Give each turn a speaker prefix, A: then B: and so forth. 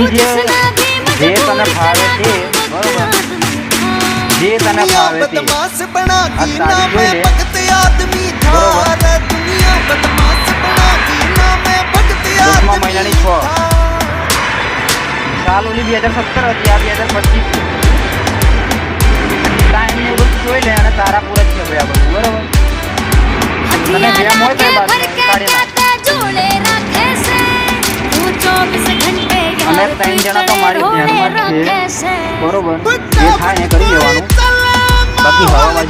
A: પછી જે તને ફાવે તે બરોબર, જે તને ફાવે તે આ તારી જોઈ લે બરોબર। 10મા મહિનાની 6 સાલ ઓલી 2017 હતી, આ 2025 ટાઈમ ને બધું જોઈ લે અને તારા પૂરા જ છે ભાઈ આ બધું બરોબર। તને જેમ હોય તે બાદ કાઢી નાખ અને 3 જણા તો મારી ધ્યાનમાં છે બરોબર, જે થાય એ કરી લેવાનું, બાકી હવા